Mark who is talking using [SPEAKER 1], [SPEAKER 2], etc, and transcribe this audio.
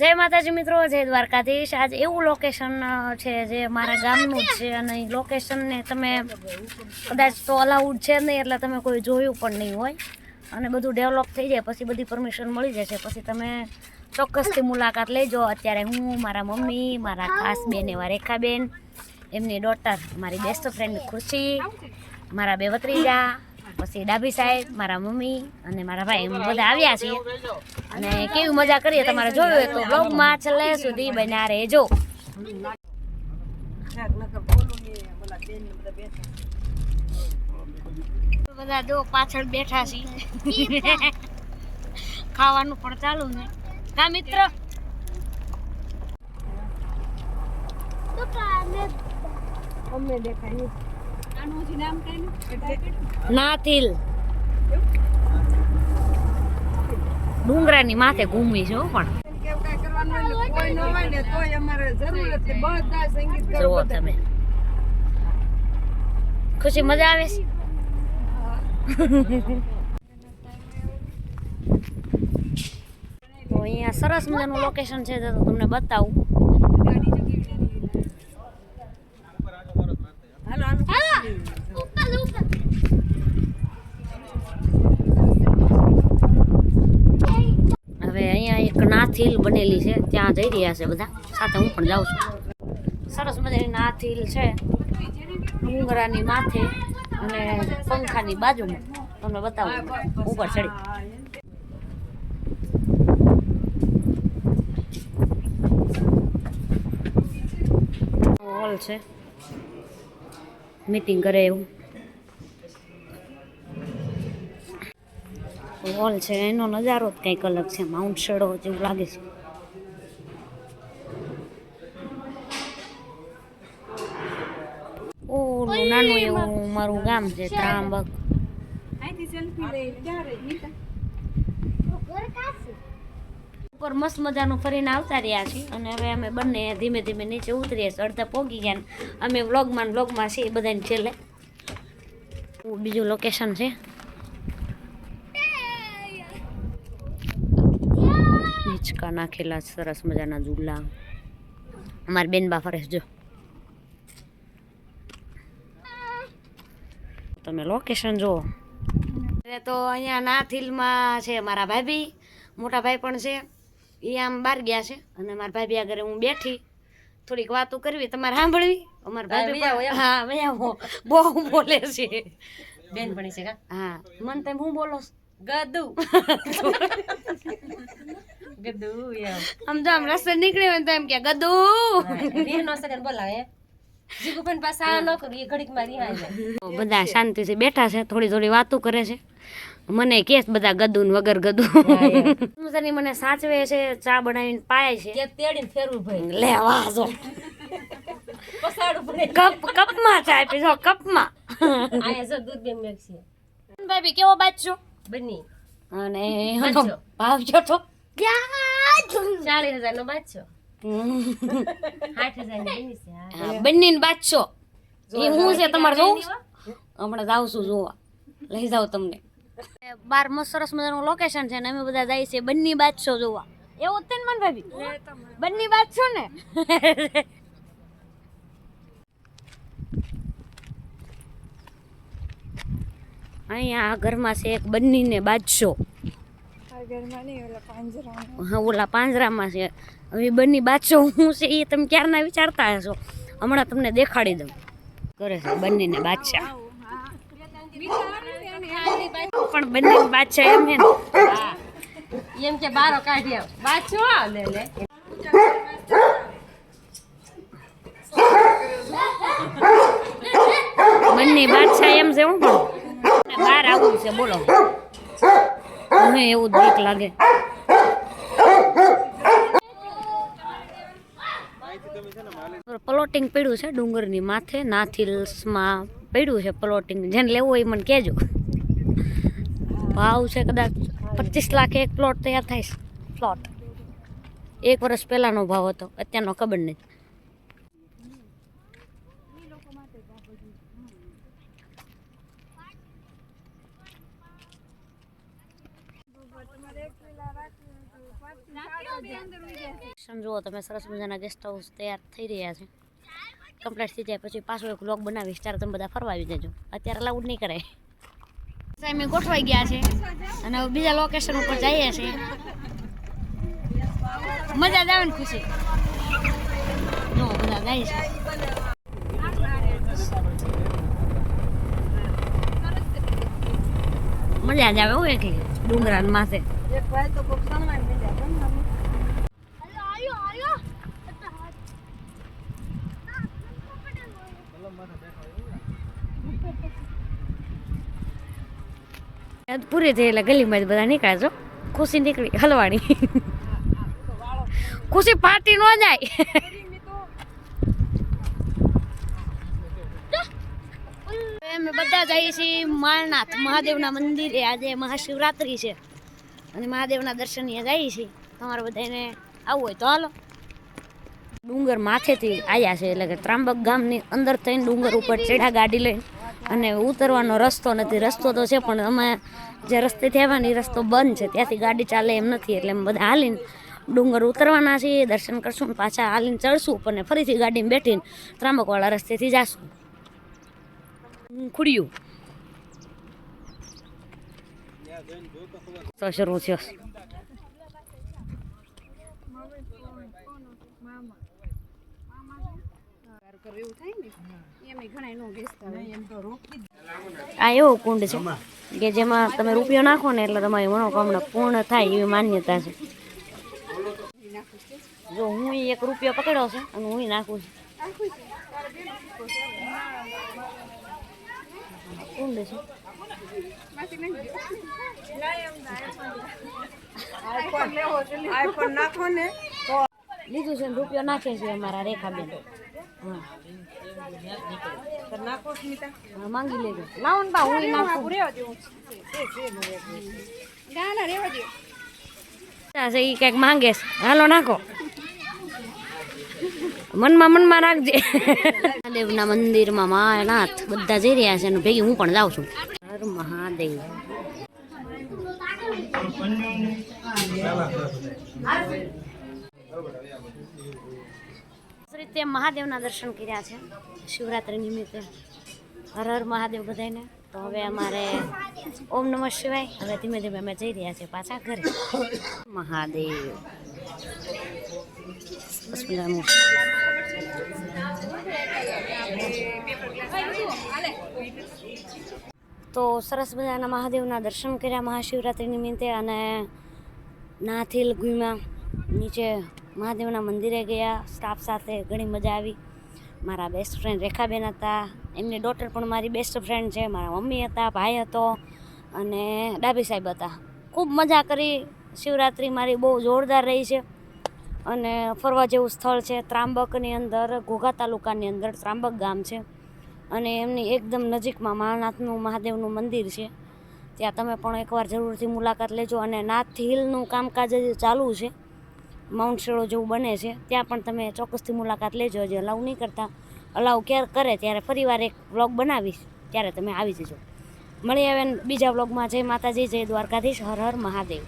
[SPEAKER 1] જય માતાજી મિત્રો, જય દ્વારકાધીશ। આજ એવું લોકેશન છે જે મારા ગામનું જ છે અને લોકેશનને તમે કદાચ તો અલાઉડ છે નહીં, એટલે તમે કોઈ જોયું પણ નહીં હોય અને બધું ડેવલપ થઈ જાય પછી બધી પરમિશન મળી જશે, પછી તમે ચોક્કસથી મુલાકાત લેજો। અત્યારે હું, મારા મમ્મી, મારા ખાસ બેન એવા રેખાબેન, એમની ડોટર મારી બેસ્ટ ફ્રેન્ડ ખુશી, મારા બે ભત્રીજા, પછી ડાભી સાહેબ, મારા મમ્મી અને મારા ભાઈ, એમ બધા આવ્યા છીએ અને કેવી મજા કરીએ તમારે જોયું હોય તો બ્લોગમાં છેલ્લે સુધી બન્યા રહેજો। બધા જો પાછળ બેઠા છીએ, ખાવાનું પણ ચાલુ છે કા મિત્ર?
[SPEAKER 2] અમને દેખાય આનું જે નામ કઈ
[SPEAKER 1] નાથિલ ડુંગરાની માથે ઘૂમી છે પણ
[SPEAKER 2] કેવું કઈ કરવાનું કોઈ ન હોય ને તોય અમારે જરૂર છે બધા સંગીત કરો।
[SPEAKER 1] જુઓ તમે, ખુશી મજા આવે છે? તો અહીંયા સરસ મજાનું લોકેશન છે, તો તમને બતાવું। હવે અહીંયા એક નાથિલ બનેલી છે, ત્યાં જઈ રહ્યા છે બધા, સાથે હું પણ જાઉં છું। સરસ મજાની નાથિલ છે ડુંગરાની માથે અને પંખાની બાજુમાં, તમને બતાવું ઉપર ચડી। હોલ છે, મીટિંગ કરે એવું હોલ છે, એનો નજારો જ કંઈક અલગ છે, માઉન્ટ શેડો જેવું લાગે છે। ઓલું નાનું એવું મારું ગામ છે ત્રાંબક। ઉપર મસ્ત મજાનું ફરીને આવતા રહ્યા છીએ અને હવે અમે બંને ધીમે ધીમે નીચે ઉતરીએ છીએ, અડધા પોગી ગયા ને અમે વ્લોગમાં છીએ બધાને છેલ્લે। બીજું લોકેશન છે, હિંચકા નાખેલા સરસ મજાના ઝૂલા, અમારી બેનબા ફરે જો તમે લોકેશન જુઓ। તો અહીંયા નાથિલમાં છે મારા ભાભી, મોટા ભાઈ પણ છે, એ આમ બહાર ગયા છે અને મારા ભાભી આગળ હું બેઠી, થોડીક વાતો કરવી, તમારે સાંભળવી? અમારા ભાભી હા બહુ બોલે છે, બેન ભણી છે હા, મને તેમ હું બોલો ગદુ ગદુ આમ તો આમ રસ્તે નીકળે હોય તો એમ કે ગદુ બોલાવે। બધા શાંતિથી બેઠા છે, થોડી થોડી વાતો કરે છે, મને કે બધા ગદુ વગર ગદુ મને સાચવે છે, ચા બનાવીને પાય છે, તેડીને ફેરવું ભાઈ લેવા જો કપમાં ચા પીજો, કપમાં ભાભી કેવો બાજશો બની અને ભાવ જો તો 40,000 નો બાજશો, 60,000 બંને બાદશો એ હું છે તમારે જોવું? હમણાં જાઉં છું જોવા, લઈ જાઉં તમને। બાર મસ્ત સરસ મજાનું લોકેશન છે ને અમે બધા જાય છે બંને બાદશો જોવા, એવું જ ને મન ભાભી? બંને બાદશો ને અહીંયા આ ઘરમાં છે એક બંને બાદશો, હા ઓલા પાંજરામાં છે। હવે બંને બાદશો હું છે એ તમે ક્યારના વિચારતા હશો, હમણાં તમને દેખાડી દઉં કરે છે બંનેને બાદશાહ, પણ બંને બાદશાહ એમ છે ને એમ કે બારો કાઢી આવ બાદશાહ લે લે બંને બાદશાહ એમ છે, હું પણ બહાર આવું છે બોલો, મને એવું જ બીક લાગે। પ્લોટિંગ પડ્યું છે ડુંગરની માથે, નાથિલ્સમાં પડ્યું છે પ્લોટિંગ, જેને લેવું હોય મને કહેજો। ભાવ છે કદાચ 25 લાખ એક પ્લોટ તૈયાર થાય છે, પ્લોટ 1 વર્ષ પહેલાનો ભાવ હતો, અત્યારનો ખબર નહીં। સમજો તમે સરસ મજાના ગેસ્ટ હાઉસ તૈયાર થઈ રહ્યા છે. કમ્પ્લીટ થઈ જાય પછી પાછો એક વ્લોગ બનાવીશ ત્યારે તમે બધા ફરવા આવી જજો. અત્યારે અલાઉડ નહીં કરે. અમે ગોઠવાઈ ગયા છે અને હવે બીજા લોકેશન ઉપર જઈએ છીએ. મજા જ આવે ને ખુશી. જો બધા જાય છે. મજા જ આવે હું એકલી ડુંગરા માથે.
[SPEAKER 2] એક ભાઈ તો કોક સણવાઈ મળ્યા જમવાનું.
[SPEAKER 1] પૂરી થઈ એટલે ગલીમાં જ બધા નીકળ્યા છો. ખુશી નીકળી હલવાણી. ખુશી પાર્ટી ન જાય. અમે બધા જઈએ છીએ માળનાથ મહાદેવના મંદિરે. આજે મહાશિવરાત્રી છે અને મહાદેવના દર્શનીય જઈએ છીએ. તમારે બધાને આવવું હોય તો હાલો. ડુંગર માથેથી આવ્યા છે એટલે કે ત્રાંબક ગામની અંદર થઈને ડુંગર ઉપર ચડ્યા ગાડી લઈને. અને ઉતરવાનો રસ્તો નથી. રસ્તો તો છે પણ અમે જે રસ્તેથી આવ્યા ને એ રસ્તો બંધ છે. ત્યાંથી ગાડી ચાલે એમ નથી એટલે અમે બધા હાલીને ડુંગર ઉતરવાના છીએ. દર્શન કરશું ને પાછા હાલીને ચડશું અને ફરીથી ગાડીમાં બેઠીને ત્રાંબકવાળા રસ્તેથી જાશું. ખુડ્યું તો શરૂ થયો. આ એવો કુંડ છે કે જેમાં તમે રૂપિયો નાખો ને એટલે તમારી મનોકામના પૂર્ણ થાય એવી માન્યતા છે. જો હું એક રૂપિયો પકડ્યો છે અને હું નાખું છું. કુંડ છે.
[SPEAKER 2] આઈફોન નાખો ને તો
[SPEAKER 1] લીધું છે ને રૂપિયો નાખે છે અમારા રેખાબેન. હા
[SPEAKER 2] નાખો સ્મિતા.
[SPEAKER 1] હા માંગી લેજો. લાવો ને બા હું નાખું.
[SPEAKER 2] રેવા દેવું ના રેવા દે.
[SPEAKER 1] એ કંઈક માંગે છે. હાલો નાખો. મનમાં રાખજે. મહાદેવના મંદિરમાં માળનાથ બધા જઈ રહ્યા છે અને ભેગી હું પણ જાઉં છું. હર મહાદેવ. રીતે મહાદેવના દર્શન કર્યા છે શિવરાત્રી નિમિત્તે. હર હર મહાદેવ બધાને. તો હવે અમારે ઓમ નમઃ શિવાય. હવે ધીમે ધીમે અમે જઈ રહ્યા છીએ પાછા ઘરે. મહાદેવ. તો સરસ મજાના મહાદેવના દર્શન કર્યા મહાશિવરાત્રી નિમિત્તે અને નાથ હિલ ઘૂમ્યા. નીચે મહાદેવના મંદિરે ગયા સ્ટાફ સાથે. ઘણી મજા આવી. મારા બેસ્ટ ફ્રેન્ડ રેખાબેન હતા. એમની ડોટર પણ મારી બેસ્ટ ફ્રેન્ડ છે. મારા મમ્મી હતા, ભાઈ હતો અને ડાબી સાહેબ હતા. ખૂબ મજા કરી. શિવરાત્રિ મારી બહુ જોરદાર રહી છે અને ફરવા જેવું સ્થળ છે. ત્રાંબકની અંદર ઘોઘા તાલુકાની અંદર ત્રાંબક ગામ છે અને એમની એકદમ નજીકમાં માળનાથનું મહાદેવનું મંદિર છે. ત્યાં તમે પણ એકવાર જરૂરથી મુલાકાત લેજો. અને નાથ હિલનું કામકાજ હજી ચાલુ છે. માઉન્ટ શેડો જેવું બને છે. ત્યાં પણ તમે ચોક્કસથી મુલાકાત લેજો. હજી અલાઉ નહીં કરતા. અલાઉ કરે ત્યારે ફરીવાર એક વ્લોગ બનાવીશ ત્યારે તમે આવી જજો. મળી આવે બીજા વ્લોગમાં. જય માતાજી, જય દ્વારકાધીશ. હર હર મહાદેવ.